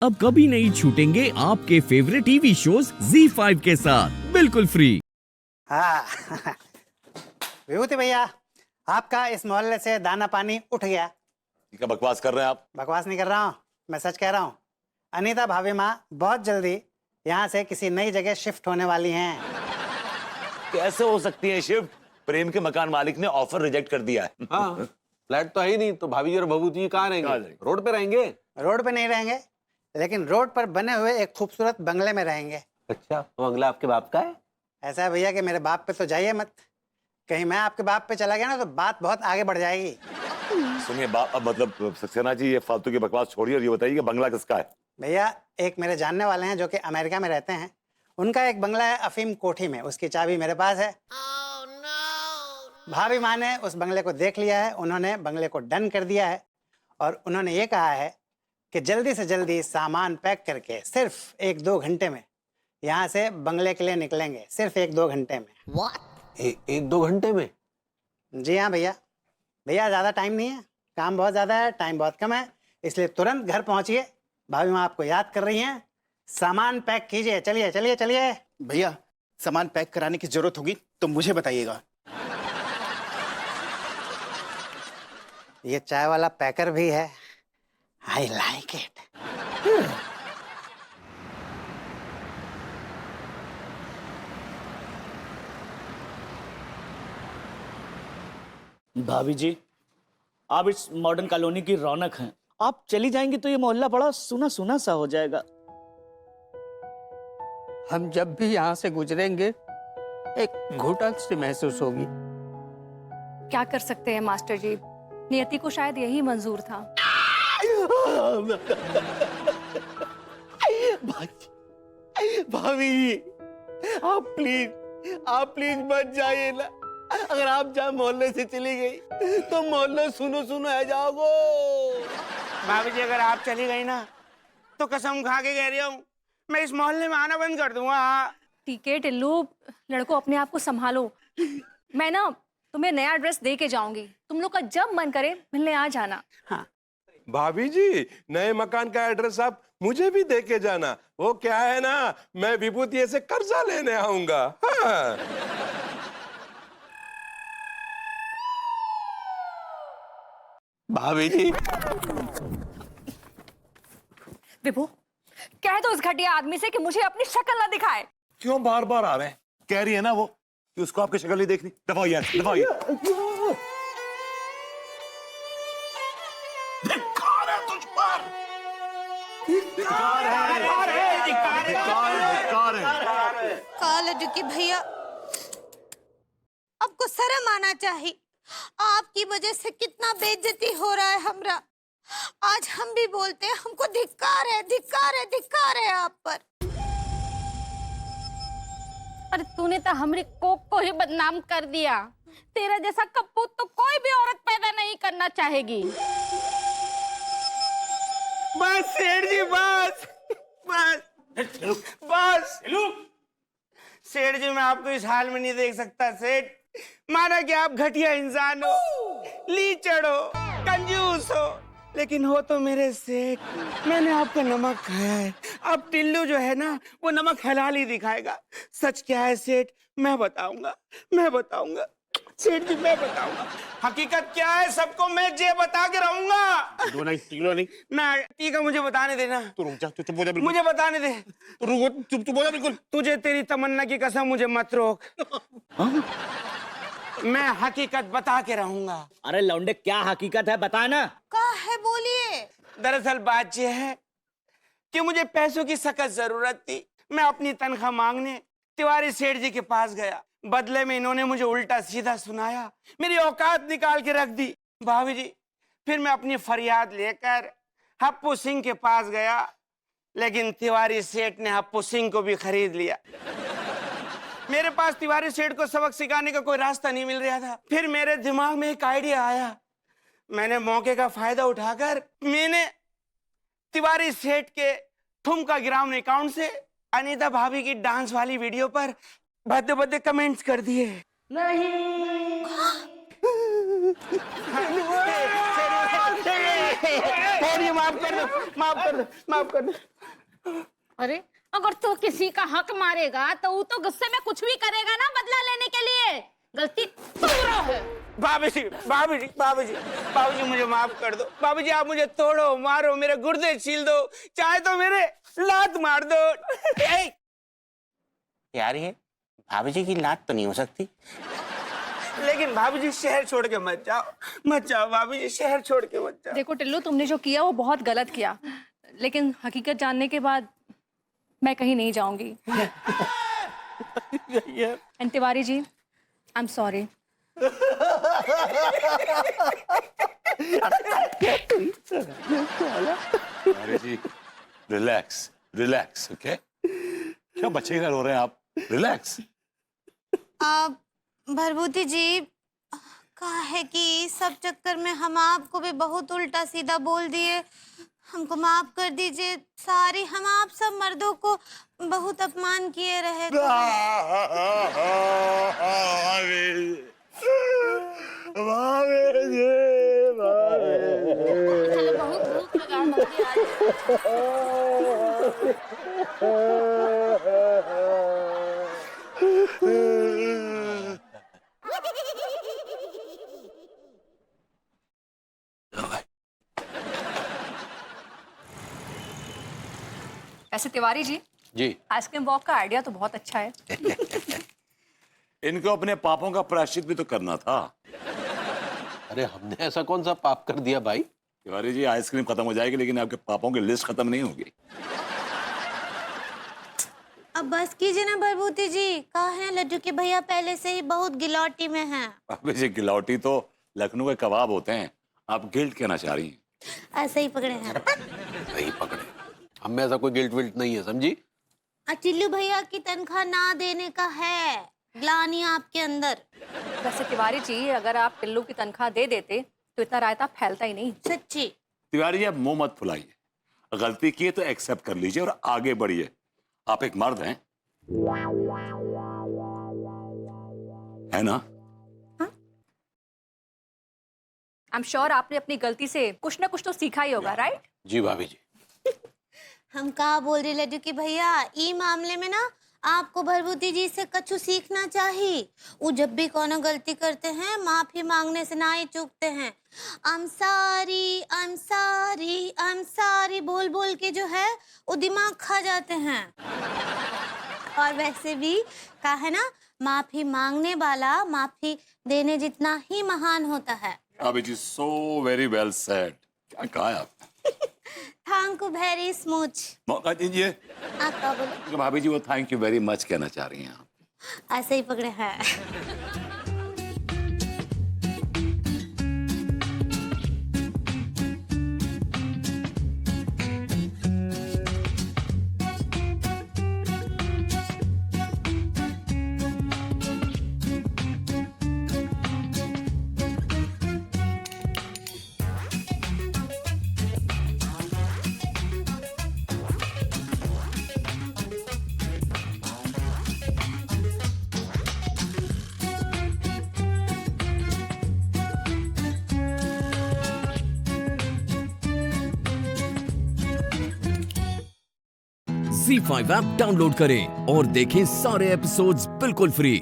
अब कभी नहीं छूटेंगे आपके फेवरेट टीवी शोज ZEE5 के साथ बिल्कुल फ्री। हाँ विभूति भैया, आपका इस मोहल्ले से दाना पानी उठ गया। क्या बकवास कर रहे हैं आप? बकवास नहीं कर रहा हूँ, मैं सच कह रहा हूँ। अनीता भाभी माँ बहुत जल्दी यहाँ से किसी नई जगह शिफ्ट होने वाली हैं। कैसे हो सकती है शिफ्ट? प्रेम के मकान मालिक ने ऑफर रिजेक्ट कर दिया है। हाँ, फ्लैट तो है ही नहीं, तो भाभी जी और बबू जी कहाँ रहेंगे? रोड पे रहेंगे? रोड पे नहीं रहेंगे, लेकिन रोड पर बने हुए एक खूबसूरत बंगले में रहेंगे। अच्छा, वो बंगला आपके बाप का है? ऐसा है भैया कि मेरे बाप पे तो जाइए मत, कहीं मैं आपके बाप पे चला गया ना तो बात बहुत आगे बढ़ जाएगी। सुनिए बाप, अब मतलब सक्सेना जी ये फालतू की बकवास छोड़िए और ये बताइए कि बंगला किसका है? भैया एक मेरे जानने वाले हैं जो कि अमेरिका में रहते हैं, उनका एक बंगला है अफीम कोठी में, उसकी चाबी मेरे पास है। भाभी माँ ने उस बंगले को देख लिया है, उन्होंने बंगले को डन कर दिया है और उन्होंने ये कहा है कि जल्दी से जल्दी सामान पैक करके सिर्फ 1-2 घंटे में यहाँ से बंगले के लिए निकलेंगे, सिर्फ 1-2 घंटे में। एक दो घंटे में? जी हाँ भैया, भैया ज़्यादा टाइम नहीं है, काम बहुत ज़्यादा है, टाइम बहुत कम है, इसलिए तुरंत घर पहुँचिए। भाभी माँ आपको याद कर रही हैं, सामान पैक कीजिए। चलिए चलिए चलिए। भैया सामान पैक कराने की जरूरत होगी तो मुझे बताइएगा। ये चाय वाला पैकर भी है, आई लाइक इट। भाभी जी, आप इस मॉडर्न कॉलोनी की रौनक हैं। आप चली जाएंगी तो ये मोहल्ला बड़ा सूना सूना सा हो जाएगा। हम जब भी यहाँ से गुजरेंगे एक घुटन सी महसूस होगी। क्या कर सकते हैं मास्टर जी, नियति को शायद यही मंजूर था। भाभी आप प्लीज मत जाइए ना। अगर आप जहाँ मोहल्ले से चली गई तो मोहल्ला सुनो सुनो है जाओगो। भाभी जी अगर आप चली गई ना तो कसम खा के कह रही हूँ मैं इस मोहल्ले में आना बंद कर दूंगा। ठीक है टिल्लू, लड़को अपने आप को संभालो। मैं ना तुम्हें नया ड्रेस दे के जाऊंगी, तुम लोग का जब मन करे मिलने आ जाना। हाँ भाभी जी नए मकान का एड्रेस आप मुझे भी दे के जाना। वो क्या है ना, मैं विभूति से कर्जा लेने आऊंगा। हाँ। भाभी जी विभू, कह दो इस घटिया आदमी से कि मुझे अपनी शक्ल ना दिखाए। क्यों बार बार आ रहे हैं? कह रही है ना वो कि उसको आपकी शक्ल नहीं देखनी। दबाइए दबाइए। धिक्कार है तुझ पर, धिक्कार है। काल दुखी भैया, आपको शर्म आना चाहिए। आपकी वजह से कितना बेइज्जती हो रहा है हमरा। आज हम भी बोलते हैं, हमको धिक्कार है, धिक्कार है, धिक्कार है आप पर। अरे तूने तो हमारी कोक को ही बदनाम कर दिया। तेरा जैसा कपूत तो कोई भी औरत पैदा नहीं करना चाहेगी। बस सेठ जी बस बस। सेठ जी मैं आपको इस हाल में नहीं देख सकता। सेठ माना कि आप घटिया इंसान हो, लीचड़ हो, कंजूस हो, लेकिन हो तो मेरे सेठ। मैंने आपका नमक खाया है, अब टिल्लू जो है ना वो नमक हलाल ही दिखाएगा। सच क्या है सेठ, मैं बताऊंगा सेठ जी, मैं बताऊंगा हकीकत क्या है सबको। मैं जे बता के रहूंगा। टिल्लू नहीं ना ठीक है, मुझे बताने देना। तू रुक जा, तू चुप हो जा बिल्कुल। मुझे बताने दे। रुक, चुप हो जा बिल्कुल। तुझे तेरी तमन्ना की कसम मुझे मत रोक। मैं हकीकत बता के रहूंगा। अरे लौंडे क्या हकीकत है बताना। क्या है बोलिए। दरअसल बात यह है कि मुझे पैसों की सख्त जरूरत थी। मैं अपनी तनख्वाह मांगने तिवारी सेठ जी के पास गया, बदले में इन्होंने मुझे उल्टा सीधा सुनाया, मेरी औकात निकाल के रख दी। भाभी जी फिर मैं अपनी फरियाद लेकर हप्पू सिंह के पास गया, लेकिन तिवारी सेठ ने हप्पू सिंह को भी खरीद लिया। मेरे पास तिवारी सेठ को सबक सिखाने का कोई रास्ता नहीं मिल रहा था। फिर मेरे दिमाग में एक आइडिया आया। मैंने मौके का फायदा उठाकर मैंने तिवारी सेठ के ठुमका गिरावने अकाउंट से अनीता भाभी की डांस वाली वीडियो पर भद्दे भद्दे कमेंट्स कर दिए। नहीं छोड़िए, माफ कर दो, माफ कर दो, माफ कर दो। अरे अगर तू किसी का हक मारेगा तो वो तो गुस्से में कुछ भी करेगा ना बदला लेने के लिए। गलती तुम्हारा है। बाबूजी, बाबूजी, बाबूजी, बाबूजी मुझे माफ कर दो। बाबूजी आप मुझे तोड़ो, मारो, मेरे गुर्दे छील दो, चाहे तो मेरे लात मार दो। यार ये भाभी की लात तो नहीं हो सकती, लेकिन भाभी शहर छोड़ के मत जाओ, मत जाओ भाभी, शहर छोड़ के मत जाओ। देखो टिल्लू, तुमने जो किया वो बहुत गलत किया, लेकिन हकीकत जानने के बाद मैं कहीं नहीं जाऊंगी। And Tiwari ji, I am sorry. अरे जी रिलैक्स, रिलैक्स, ओके? क्या बच्चे का रो रहे हैं आप? रिलैक्स। भरभूति जी, कहा है कि सब चक्कर में हम आपको भी बहुत उल्टा सीधा बोल दिए, हमको माफ कर दीजिए। सारी हम आप सब मर्दों को बहुत अपमान किए रहे। चलो बहुत भूख लगा मुझे ऐसे तिवारी जी जी आइसक्रीम वॉक का आइडिया तो बहुत अच्छा है। इनको अपने पापों का प्रायश्चित भी तो करना था। अरे हमने ऐसा कौन सा पाप कर दिया भाई? तिवारी जी आइसक्रीम खत्म हो जाएगी, लेकिन आपके पापों की लिस्ट खत्म नहीं होगी। अब बस कीजिए ना भरभूति जी, कहा है लड्डू के भैया पहले से ही बहुत गिलौटी में हैं। अबे जी गिलौटी तो लखनऊ के कबाब होते हैं, आप गिल्ट कहना चाह रही हैं। ऐसे ही पकड़े हैं। नहीं पकड़े, हम में ऐसा कोई गिल्ट विल्ट नहीं है, समझी? टिल्लू भैया की तनख्वाह ना देने का है ग्लानि आपके अंदर। वैसे तिवारी जी, अगर आप टिल्लू की तनख्वाह दे देते तो इतना रायता फैलता ही नहीं। सच्ची। तिवारी जी आप मुंह मत फुलाइए, गलती की है तो एक्सेप्ट कर लीजिए और आगे बढ़िए। आप एक मर्द हैं, है ना? आई एम श्योर आपने अपनी गलती से कुछ ना कुछ तो सीखा ही होगा, राइट? जी भाभी जी। हम कहा बोल रहे लड्डू की भैया, ई मामले में ना आपको भरभूति जी से कछु सीखना चाहिए। वो जब भी कोनो गलती करते हैं माफी मांगने से ना ही चूकते हैं। I'm sorry, I'm sorry, I'm sorry बोल बोल के जो है वो दिमाग खा जाते हैं। और वैसे भी कहा है ना, माफी मांगने वाला माफी देने जितना ही महान होता है। अभी जी सो वेरी वेल सेड। क्या कहा है आपने? Thank you very smooch. मौका दीजिए। आप क्या बोले? भाभी जी वो थैंक यू वेरी मच कहना चाह रही हैं आप। ऐसे ही पकड़े हैं। Z5 ऐप डाउनलोड करें और देखें सारे एपिसोड्स बिल्कुल फ्री।